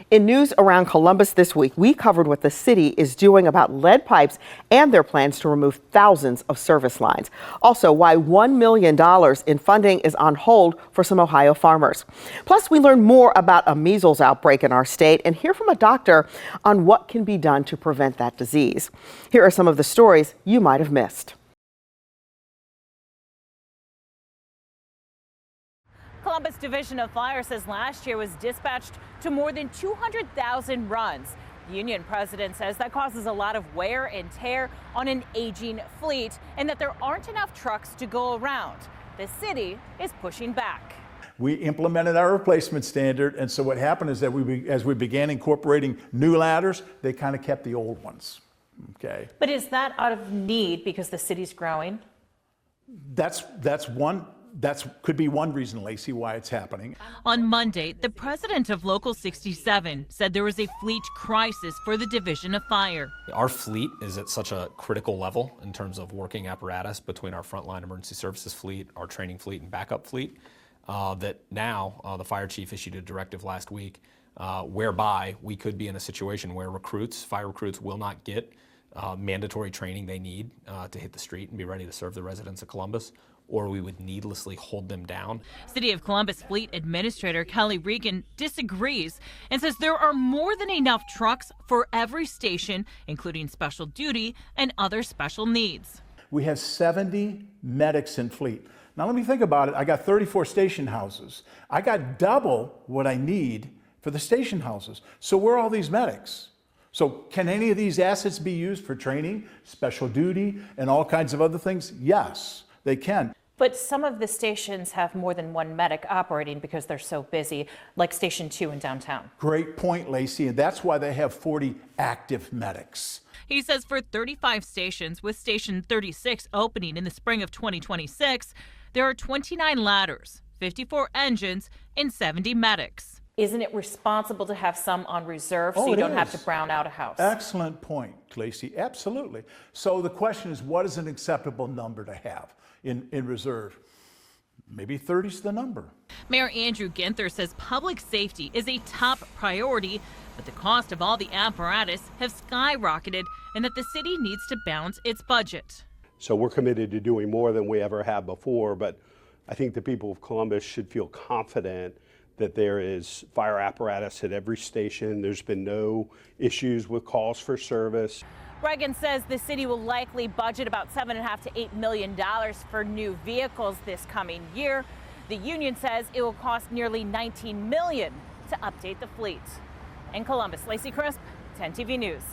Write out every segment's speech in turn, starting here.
In news around Columbus this week, we covered what the city is doing about lead pipes and their plans to remove thousands of service lines. Also, why $1 million in funding is on hold for some Ohio farmers. Plus, we learn more about a measles outbreak in our state and hear from a doctor on what can be done to prevent that disease. Here are some of the stories you might have missed. Columbus Division of Fire says last year was dispatched to more than 200,000 runs. The union president says that causes a lot of wear and tear on an aging fleet and that there aren't enough trucks to go around. The city is pushing back. We implemented our replacement standard, and so what happened is that as we began incorporating new ladders, they kind of kept the old ones. Okay. But is that out of need because the city's growing? That could be one reason, Lacey, why it's happening. On Monday, the president of Local 67 said there was a fleet crisis for the Division of Fire. Our fleet is at such a critical level in terms of working apparatus between our frontline emergency services fleet, our training fleet, and backup fleet, that now the fire chief issued a directive last week whereby we could be in a situation where fire recruits will not get mandatory training they need to hit the street and be ready to serve the residents of Columbus, or we would needlessly hold them down. City of Columbus Fleet Administrator Kelly Regan disagrees and says there are more than enough trucks for every station, including special duty and other special needs. We have 70 medics in fleet. Now let me think about it. I got 34 station houses. I got double what I need for the station houses. So where are all these medics? So can any of these assets be used for training, special duty, and all kinds of other things? Yes, they can. But some of the stations have more than one medic operating because they're so busy, like Station 2 in downtown. Great point, Lacey, and that's why they have 40 active medics. He says for 35 stations, with Station 36 opening in the spring of 2026, there are 29 ladders, 54 engines, and 70 medics. Isn't it responsible to have some on reserve so you don't have to brown out a house? Excellent point, Lacey. Absolutely. So the question is, what is an acceptable number to have in reserve? Maybe 30 is the number. Mayor Andrew Ginther says public safety is a top priority, but the cost of all the apparatus have skyrocketed and that the city needs to balance its budget. So we're committed to doing more than we ever have before, but I think the people of Columbus should feel confident that there is fire apparatus at every station. There's been no issues with calls for service. Reagan says the city will likely budget about $7.5 to $8 million for new vehicles this coming year. The union says it will cost nearly $19 million to update the fleet. In Columbus, Lacey Crisp, 10 TV News.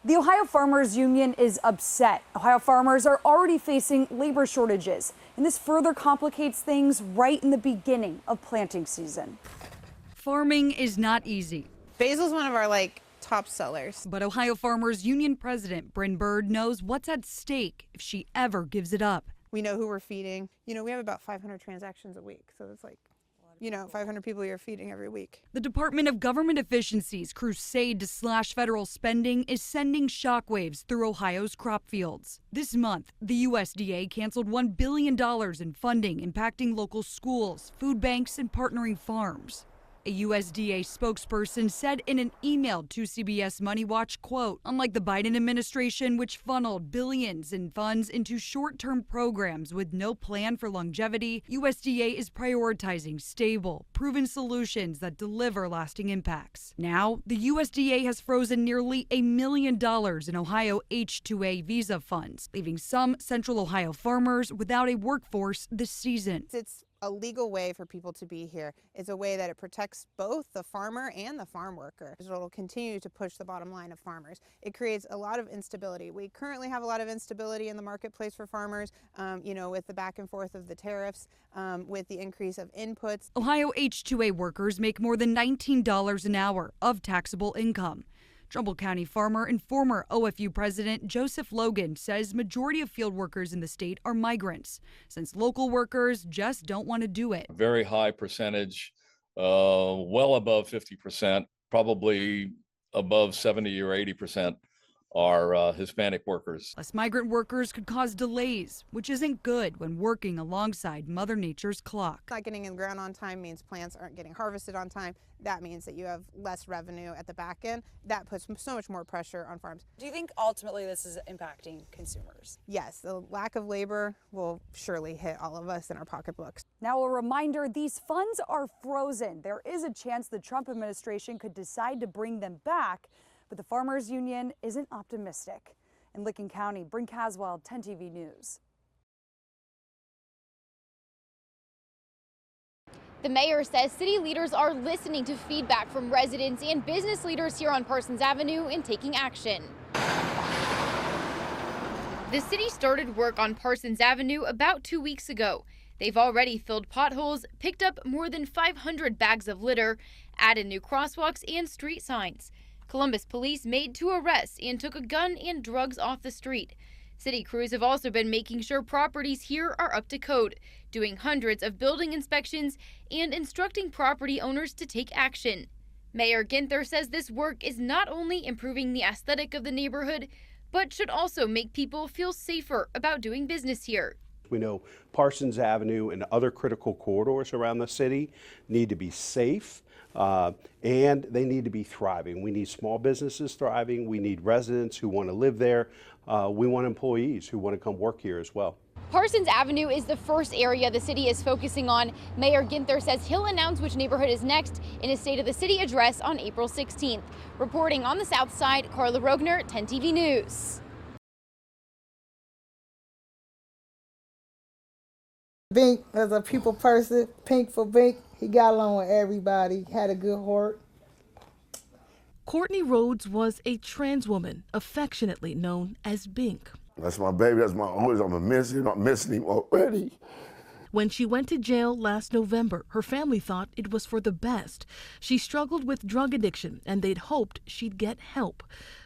The Ohio Farmers Union is upset. Ohio farmers are already facing labor shortages, and this further complicates things right in the beginning of planting season. Farming is not easy. Basil is one of our top sellers. But Ohio Farmers Union President Bryn Bird knows what's at stake if she ever gives it up. We know who we're feeding. We have about 500 transactions a week, so it's 500 people you're feeding every week. The Department of Government Efficiency's crusade to slash federal spending is sending shockwaves through Ohio's crop fields. This month, the USDA canceled $1 billion in funding impacting local schools, food banks, and partnering farms. A USDA spokesperson said in an email to CBS Money Watch, quote, unlike the Biden administration, which funneled billions in funds into short-term programs with no plan for longevity, USDA is prioritizing stable, proven solutions that deliver lasting impacts. Now, the USDA has frozen nearly $1 million in Ohio H-2A visa funds, leaving some Central Ohio farmers without a workforce this season. It's a legal way for people to be here. It's a way that it protects both the farmer and the farm worker. It will continue to push the bottom line of farmers. It creates a lot of instability. We currently have a lot of instability in the marketplace for farmers, with the back and forth of the tariffs, with the increase of inputs. Ohio H-2A workers make more than $19 an hour of taxable income. Trumbull County farmer and former OFU president Joseph Logan says majority of field workers in the state are migrants, since local workers just don't want to do it. Very high percentage, well above 50%, probably above 70 or 80% our Hispanic workers. Less migrant workers could cause delays, which isn't good when working alongside Mother Nature's clock. Not getting in the ground on time means plants aren't getting harvested on time. That means that you have less revenue at the back end. That puts so much more pressure on farms. Do you think ultimately this is impacting consumers? Yes, the lack of labor will surely hit all of us in our pocketbooks. Now, a reminder, these funds are frozen. There is a chance the Trump administration could decide to bring them back, but the Farmers Union isn't optimistic. In Licking County, Bryn Caswell, 10 TV News. The mayor says city leaders are listening to feedback from residents and business leaders here on Parsons Avenue and taking action. The city started work on Parsons Avenue about 2 weeks ago. They've already filled potholes, picked up more than 500 bags of litter, added new crosswalks and street signs. Columbus police made 2 arrests and took a gun and drugs off the street. City crews have also been making sure properties here are up to code, doing hundreds of building inspections and instructing property owners to take action. Mayor Ginther says this work is not only improving the aesthetic of the neighborhood, but should also make people feel safer about doing business here. We know Parsons Avenue and other critical corridors around the city need to be safe. And they need to be thriving. We need small businesses thriving. We need residents who want to live there. We want employees who want to come work here as well. Parsons Avenue is the first area the city is focusing on. Mayor Ginther says he'll announce which neighborhood is next in his State of the City address on April 16th. Reporting on the South Side, Carla Rogner, 10 TV News. Bink as a people person, Pink for Bink. He got along with everybody, had a good heart. Courtney Rhodes was a trans woman, affectionately known as Bink. That's my baby, that's my always, I'm missing him already. When she went to jail last November, her family thought it was for the best. She struggled with drug addiction and they'd hoped she'd get help.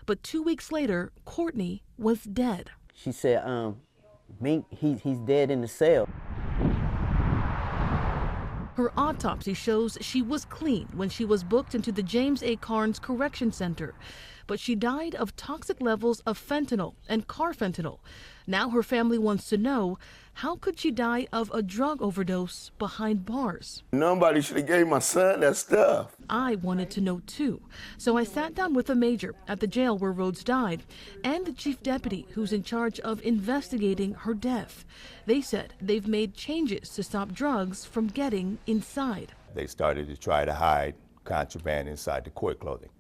But 2 weeks later, Courtney was dead. She said, Bink, he's dead in the cell. Her autopsy shows she was clean when she was booked into the James A. Carnes Correction Center, but she died of toxic levels of fentanyl and carfentanil. Now her family wants to know, how could she die of a drug overdose behind bars? Nobody should have gave my son that stuff. I wanted to know too, so I sat down with a major at the jail where Rhodes died and the chief deputy who's in charge of investigating her death. They said they've made changes to stop drugs from getting inside. They started to try to hide contraband inside the court clothing.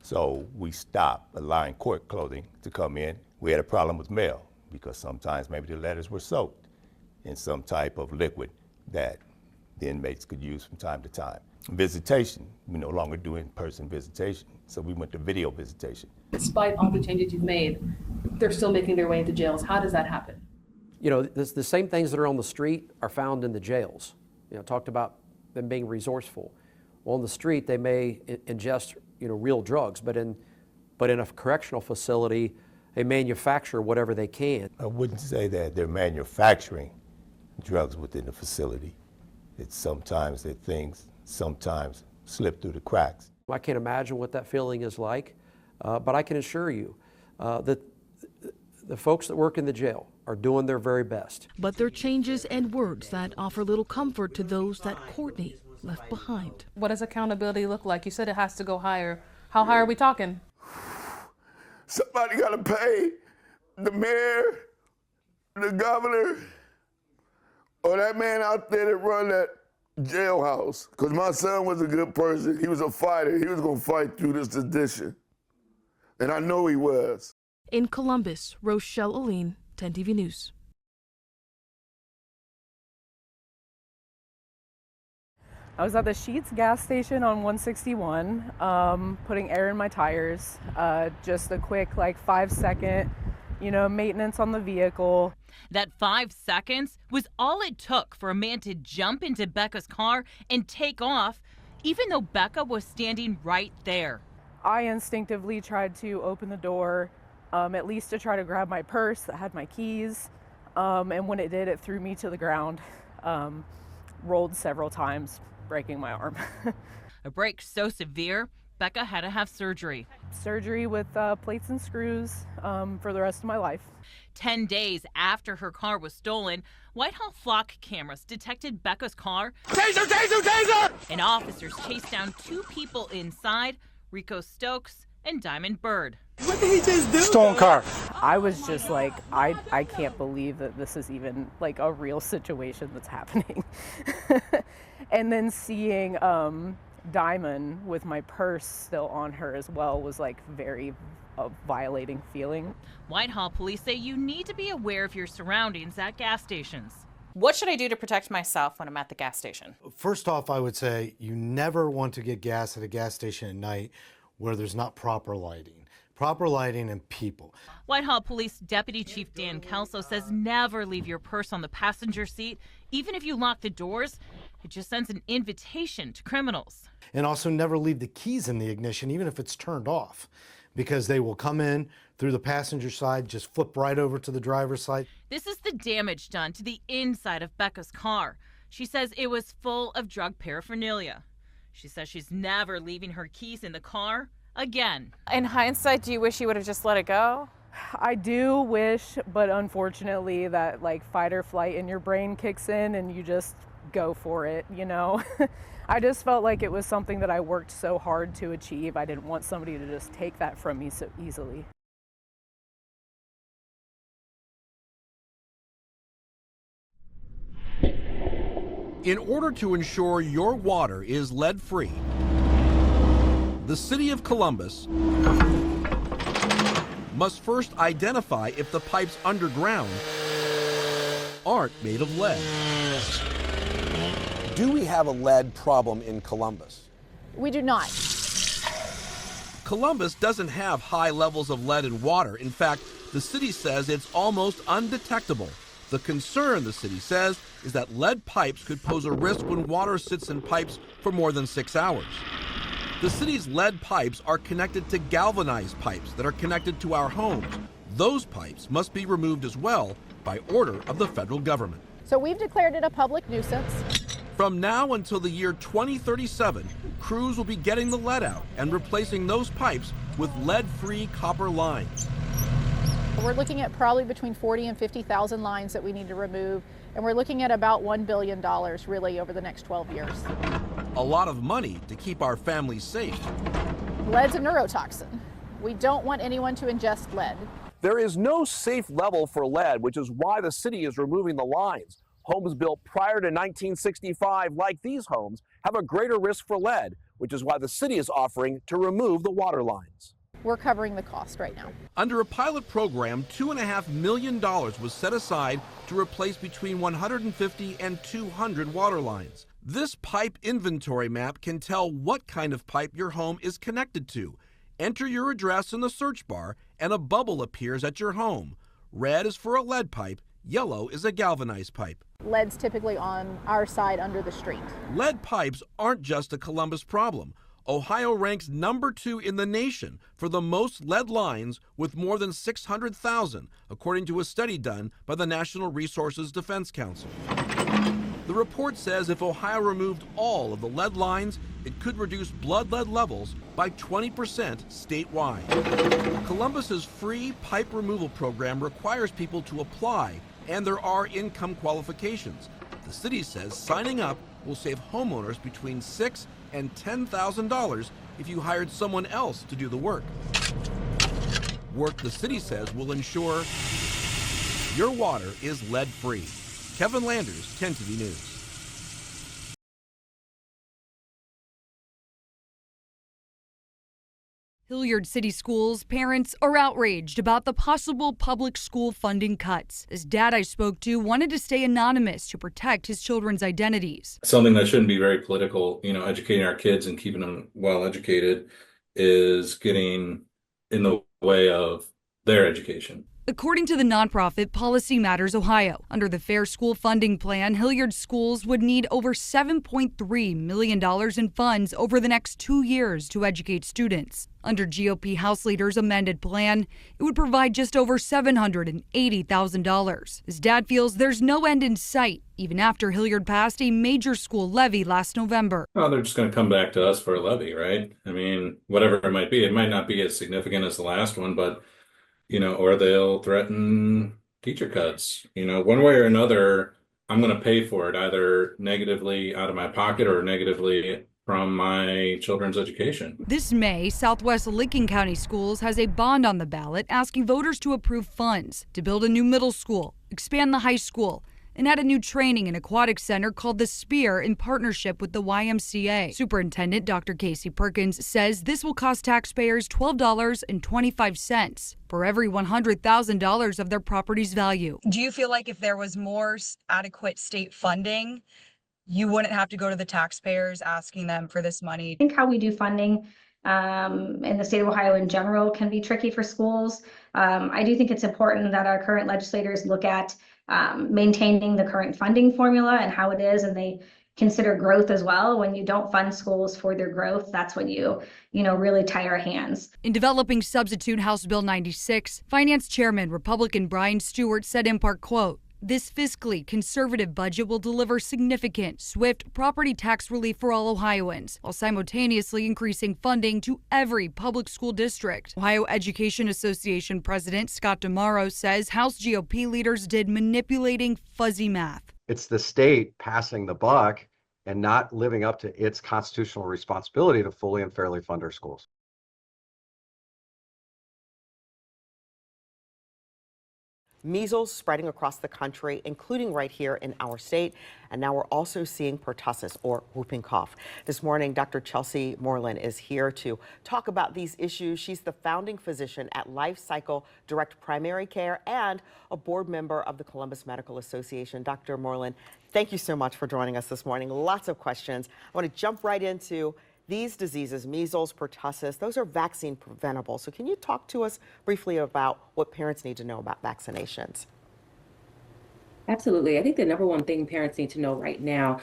So we stopped allowing court clothing to come in. We had a problem with mail because sometimes maybe the letters were soaked in some type of liquid that the inmates could use from time to time. Visitation, we no longer do in-person visitation, so we went to video visitation. Despite all the changes you've made, they're still making their way into jails. How does that happen? You know, the same things that are on the street are found in the jails. You know, talked about them being resourceful. Well, on the street, they may ingest, real drugs, but in a correctional facility, they manufacture whatever they can. I wouldn't say that they're manufacturing drugs within the facility. It's sometimes that things sometimes slip through the cracks. I can't imagine what that feeling is like, but I can assure you that the folks that work in the jail are doing their very best. But they're changes and words that offer little comfort to those that Courtney left behind. What does accountability look like? You said it has to go higher. How high are we talking? Somebody got to pay the mayor, the governor, or that man out there that run that jailhouse. Because my son was a good person. He was a fighter. He was going to fight through this edition. And I know he was. In Columbus, Rochelle Aline, 10 TV News. I was at the Sheetz gas station on 161, putting air in my tires. Just a quick, 5-second, maintenance on the vehicle. That 5 seconds was all it took for a man to jump into Becca's car and take off, even though Becca was standing right there. I instinctively tried to open the door, at least to try to grab my purse that had my keys. And when it did, it threw me to the ground, rolled several times, breaking my arm. A break so severe, Becca had to have surgery. Surgery with plates and screws for the rest of my life. 10 days after her car was stolen, Whitehall flock cameras detected Becca's car. Taser, taser, taser! And officers chased down 2 people inside, Rico Stokes and Diamond Bird. What did he just do? Stolen car. I was just like, I can't believe that this is even like a real situation that's happening. And then seeing Diamond with my purse still on her as well was like very violating feeling. Whitehall police say you need to be aware of your surroundings at gas stations. What should I do to protect myself when I'm at the gas station? First off, I would say you never want to get gas at a gas station at night where there's not proper lighting. Proper lighting and people. Whitehall Police Deputy Chief Dan Kelso says never leave your purse on the passenger seat. Even if you lock the doors, it just sends an invitation to criminals. And also never leave the keys in the ignition, even if it's turned off, because they will come in through the passenger side, just flip right over to the driver's side. This is the damage done to the inside of Becca's car. She says it was full of drug paraphernalia. She says she's never leaving her keys in the car again. In hindsight, do you wish you would have just let it go? I do wish, but unfortunately that like fight or flight in your brain kicks in and you just go for it, you know? I just felt like it was something that I worked so hard to achieve. I didn't want somebody to just take that from me so easily. In order to ensure your water is lead-free, the City of Columbus must first identify if the pipes underground aren't made of lead. Do we have a lead problem in Columbus? We do not. Columbus doesn't have high levels of lead in water. In fact, the city says it's almost undetectable. The concern, the city says, is that lead pipes could pose a risk when water sits in pipes for more than 6 hours. The city's lead pipes are connected to galvanized pipes that are connected to our homes. Those pipes must be removed as well by order of the federal government. So we've declared it a public nuisance. From now until the year 2037, crews will be getting the lead out and replacing those pipes with lead-free copper lines. We're looking at probably between 40 and 50,000 lines that we need to remove, and we're looking at about $1 billion really over the next 12 years. A lot of money to keep our families safe. Lead's a neurotoxin. We don't want anyone to ingest lead. There is no safe level for lead, which is why the city is removing the lines. Homes built prior to 1965, like these homes, have a greater risk for lead, which is why the city is offering to remove the water lines. We're covering the cost right now. Under a pilot program, $2.5 million was set aside to replace between 150 and 200 water lines. This pipe inventory map can tell what kind of pipe your home is connected to. Enter your address in the search bar and a bubble appears at your home. Red is for a lead pipe, yellow is a galvanized pipe. Lead's typically on our side under the street. Lead pipes aren't just a Columbus problem. Ohio ranks #2 in the nation for the most lead lines with more than 600,000, according to a study done by the National Resources Defense Council. The report says if Ohio removed all of the lead lines, it could reduce blood lead levels by 20% statewide. Columbus's free pipe removal program requires people to apply, and there are income qualifications. The city says signing up will save homeowners between $6,000 and $10,000 if you hired someone else to do the work. Work the city says will ensure your water is lead-free. Kevin Landers, 10 TV News. Hilliard City Schools parents are outraged about the possible public school funding cuts. This dad I spoke to wanted to stay anonymous to protect his children's identities. Something that shouldn't be very political, educating our kids and keeping them well educated is getting in the way of their education. According to the nonprofit Policy Matters Ohio, under the Fair School Funding Plan, Hilliard schools would need over $7.3 million in funds over the next 2 years to educate students. Under GOP House Leader's amended plan, it would provide just over $780,000. His dad feels there's no end in sight, even after Hilliard passed a major school levy last November. Well, they're just going to come back to us for a levy, right? I mean, whatever it might be. It might not be as significant as the last one, but, or they'll threaten teacher cuts. One way or another, I'm going to pay for it, either negatively out of my pocket or negatively from my children's education. This May, Southwest Licking County Schools has a bond on the ballot asking voters to approve funds to build a new middle school, expand the high school, and add a new training and aquatic center called the Spear in partnership with the YMCA. Superintendent Dr. Casey Perkins says this will cost taxpayers $12.25 for every $100,000 of their property's value. Do you feel like if there was more adequate state funding, you wouldn't have to go to the taxpayers asking them for this money? I think how we do funding in the state of Ohio in general can be tricky for schools. I do think it's important that our current legislators look at maintaining the current funding formula and how it is, and they consider growth as well. When you don't fund schools for their growth, that's when you really tie our hands. In developing substitute House Bill 96, Finance Chairman Republican Brian Stewart said in part, quote, "This fiscally conservative budget will deliver significant, swift property tax relief for all Ohioans, while simultaneously increasing funding to every public school district." Ohio Education Association President Scott DeMauro says House GOP leaders did manipulating fuzzy math. It's the state passing the buck and not living up to its constitutional responsibility to fully and fairly fund our schools. Measles spreading across the country, including right here in our state. And now we're also seeing pertussis, or whooping cough. This morning, Dr. Chelsea Moreland is here to talk about these issues. She's the founding physician at Life Cycle Direct Primary Care and a board member of the Columbus Medical Association. Dr. Moreland, thank you so much for joining us this morning. Lots of questions. I want to jump right into these diseases, measles, pertussis. Those are vaccine preventable. So can you talk to us briefly about what parents need to know about vaccinations? Absolutely. I think the number one thing parents need to know right now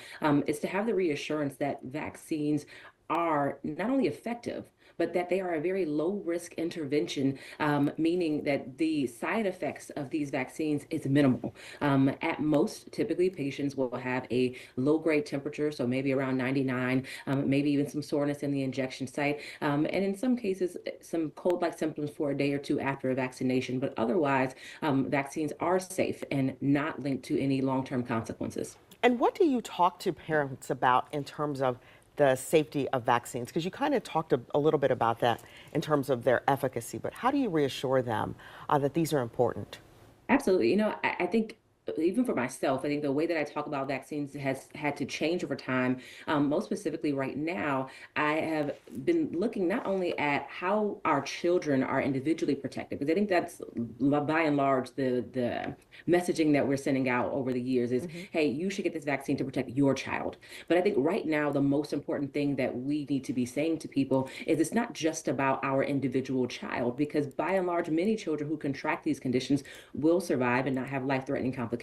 is to have the reassurance that vaccines are not only effective, but that they are a very low risk intervention, meaning that the side effects of these vaccines is minimal. At most, typically patients will have a low grade temperature, so maybe around 99, maybe even some soreness in the injection site, and in some cases, some cold-like symptoms for a day or two after a vaccination. But otherwise, vaccines are safe and not linked to any long-term consequences. And what do you talk to parents about in terms of the safety of vaccines? Because you kind of talked a little bit about that in terms of their efficacy, but how do you reassure them that these are important? Absolutely. I think even for myself, I think the way that I talk about vaccines has had to change over time. Most specifically right now, I have been looking not only at how our children are individually protected, because I think that's by and large the messaging that we're sending out over the years is, hey, you should get this vaccine to protect your child. But I think right now, the most important thing that we need to be saying to people is it's not just about our individual child, because by and large, many children who contract these conditions will survive and not have life-threatening complications.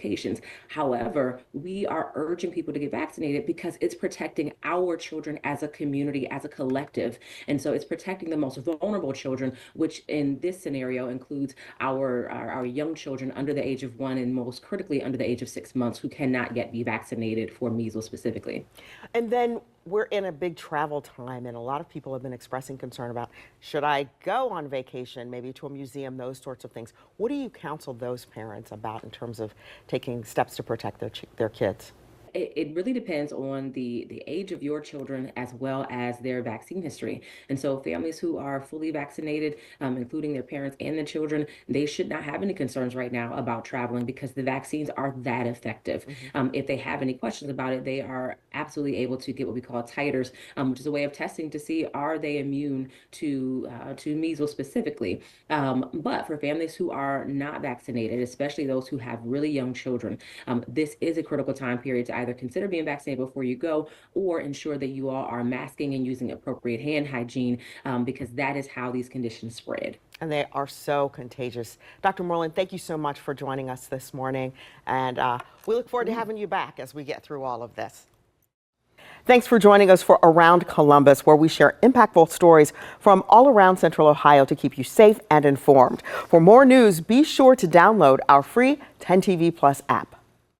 However, we are urging people to get vaccinated because it's protecting our children as a community, as a collective. And so it's protecting the most vulnerable children, which in this scenario includes our young children under the age of 1 and most critically under the age of 6 months who cannot yet be vaccinated for measles specifically. And then we're in a big travel time, and a lot of people have been expressing concern about, should I go on vacation, maybe to a museum, those sorts of things. What do you counsel those parents about in terms of taking steps to protect their kids? It really depends on the age of your children as well as their vaccine history. And so families who are fully vaccinated, including their parents and the children, they should not have any concerns right now about traveling because the vaccines are that effective. If they have any questions about it, they are absolutely able to get what we call titers, which is a way of testing to see are they immune to measles specifically. But for families who are not vaccinated, especially those who have really young children, this is a critical time period to either consider being vaccinated before you go or ensure that you all are masking and using appropriate hand hygiene because that is how these conditions spread. And they are so contagious. Dr. Moreland, thank you so much for joining us this morning. And we look forward to having you back as we get through all of this. Thanks for joining us for Around Columbus, where we share impactful stories from all around Central Ohio to keep you safe and informed. For more news, be sure to download our free 10 TV Plus app.